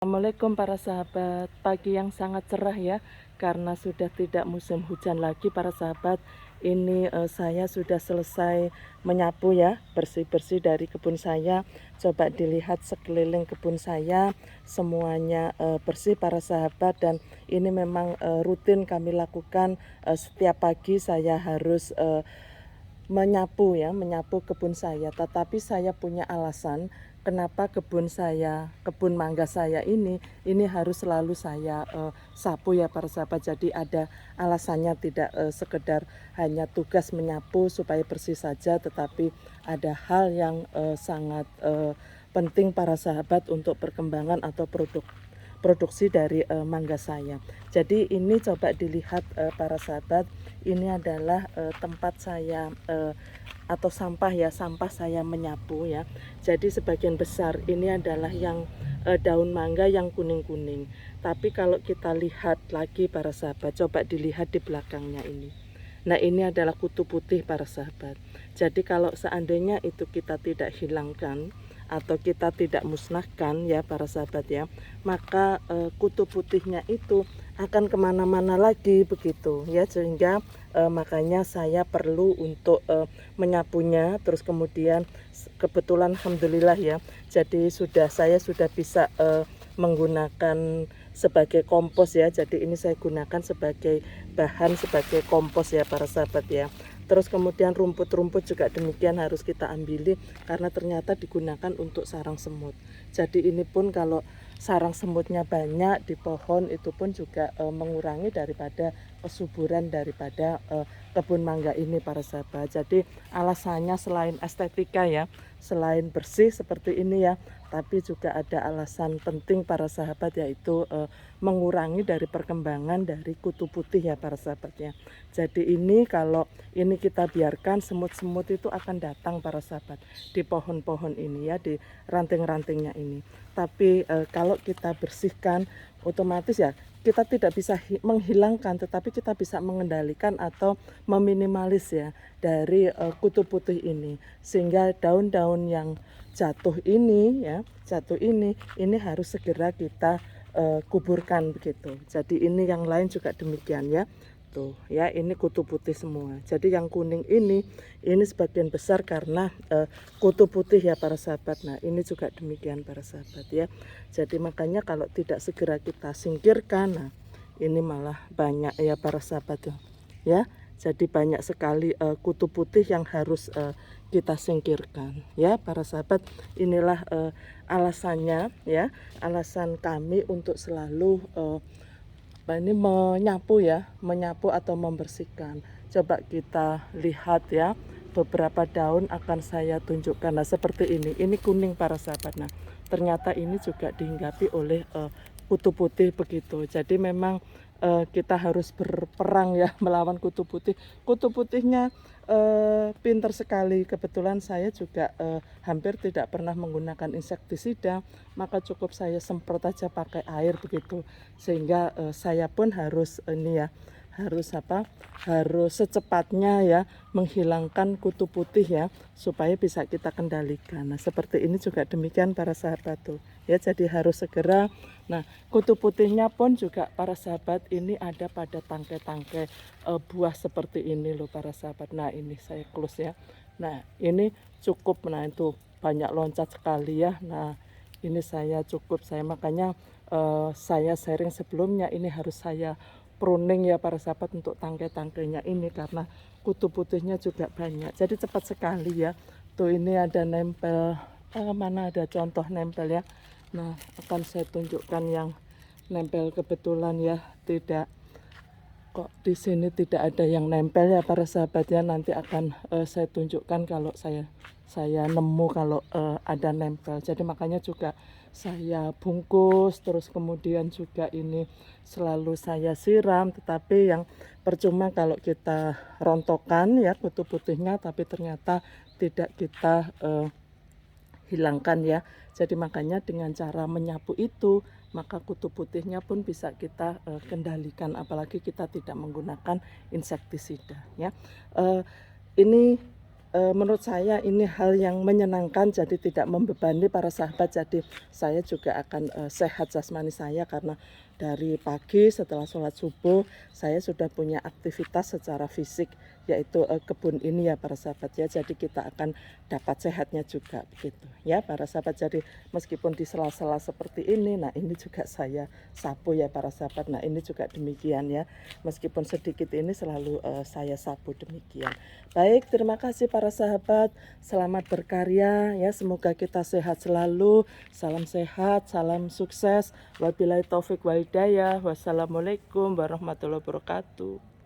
Assalamualaikum para sahabat, pagi yang sangat cerah ya, karena sudah tidak musim hujan lagi para sahabat. Ini saya sudah selesai menyapu ya, bersih-bersih dari kebun saya. Coba dilihat sekeliling kebun saya, semuanya bersih para sahabat. Dan ini memang rutin kami lakukan, setiap pagi saya harus menyapu ya, menyapu kebun saya. Tetapi saya punya alasan kenapa kebun mangga saya ini harus selalu saya sapu ya para sahabat. Jadi ada alasannya, tidak sekedar hanya tugas menyapu supaya bersih saja, tetapi ada hal yang sangat penting para sahabat untuk perkembangan atau produksi dari mangga saya. Jadi ini coba dilihat para sahabat, ini adalah tempat saya atau sampah ya, sampah saya menyapu ya. Jadi sebagian besar ini adalah yang daun mangga yang kuning-kuning. Tapi kalau kita lihat lagi para sahabat, coba dilihat di belakangnya ini. Nah, ini adalah kutu putih para sahabat. Jadi kalau seandainya itu kita tidak hilangkan atau kita tidak musnahkan ya para sahabat ya, maka kutu putihnya itu akan kemana-mana lagi begitu ya, sehingga makanya saya perlu untuk menyapunya. Terus kemudian kebetulan alhamdulillah ya, jadi saya sudah bisa menggunakan sebagai kompos ya. Jadi ini saya gunakan sebagai bahan, sebagai kompos ya para sahabat ya. Terus kemudian rumput-rumput juga demikian harus kita ambili, karena ternyata digunakan untuk sarang semut. Jadi ini pun kalau sarang semutnya banyak di pohon, itu pun juga mengurangi daripada kesuburan daripada kebun mangga ini para sahabat. Jadi alasannya selain estetika ya, selain bersih seperti ini ya, tapi juga ada alasan penting para sahabat, yaitu mengurangi dari perkembangan dari kutu putih ya para sahabat ya. Jadi ini kalau ini kita biarkan, semut-semut itu akan datang para sahabat di pohon-pohon ini ya, di ranting-rantingnya ini. Tapi kalau kita bersihkan, otomatis ya kita tidak bisa menghilangkan, tetapi kita bisa mengendalikan atau meminimalis ya dari kutu putih ini, sehingga daun-daun yang jatuh ini harus segera kita kuburkan begitu. Jadi ini yang lain juga demikian ya. Tuh ya, ini kutu putih semua. Jadi yang kuning ini sebagian besar karena kutu putih ya para sahabat. Nah, ini juga demikian para sahabat ya. Jadi makanya kalau tidak segera kita singkirkan, nah ini malah banyak ya para sahabat tuh ya. Jadi banyak sekali kutu putih yang harus kita singkirkan ya para sahabat. Inilah alasannya ya, alasan kami untuk selalu ini menyapu ya, menyapu atau membersihkan. Coba kita lihat ya, beberapa daun akan saya tunjukkan. Nah, seperti ini kuning para sahabat. Nah, ternyata ini juga dihinggapi oleh kutu putih begitu. Jadi memang kita harus berperang ya melawan kutu putih. Kutu putihnya pinter sekali. Kebetulan saya juga hampir tidak pernah menggunakan insektisida, maka cukup saya semprot aja pakai air begitu, sehingga saya pun harus harus secepatnya ya menghilangkan kutu putih ya, supaya bisa kita kendalikan. Nah, seperti ini juga demikian para sahabat tuh ya, jadi harus segera. Nah, kutu putihnya pun juga para sahabat ini ada pada tangkai-tangkai buah seperti ini loh para sahabat. Nah, ini saya close ya. Nah, ini cukup, nah itu banyak loncat sekali ya. Nah, ini saya makanya saya sharing sebelumnya, ini harus saya pruning ya para sahabat untuk tangkai-tangkainya ini, karena kutu putihnya juga banyak. Jadi cepat sekali ya. Tuh ini ada nempel, mana ada contoh nempel ya. Nah, akan saya tunjukkan yang nempel kebetulan ya, tidak kok di sini tidak ada yang nempel ya para sahabat ya. Nanti akan saya tunjukkan kalau saya nemu kalau ada nempel. Jadi makanya juga saya bungkus, terus kemudian juga ini selalu saya siram. Tetapi yang percuma kalau kita rontokan ya kutu putihnya, tapi ternyata tidak kita hilangkan ya. Jadi makanya dengan cara menyapu itu, maka kutu putihnya pun bisa kita kendalikan, apalagi kita tidak menggunakan insektisida ya. Ini menurut saya ini hal yang menyenangkan, jadi tidak membebani para sahabat. Jadi saya juga akan sehat jasmani saya, karena dari pagi setelah sholat subuh saya sudah punya aktivitas secara fisik, yaitu kebun ini ya para sahabat ya. Jadi kita akan dapat sehatnya juga begitu ya para sahabat. Jadi meskipun di sela-sela seperti ini, nah ini juga saya sapu ya para sahabat. Nah ini juga demikian ya, meskipun sedikit ini selalu saya sapu demikian. Baik, terima kasih para sahabat. Selamat berkarya ya. Semoga kita sehat selalu. Salam sehat, salam sukses. Wabillahi taufik wal hidayah. Wassalamualaikum warahmatullahi wabarakatuh.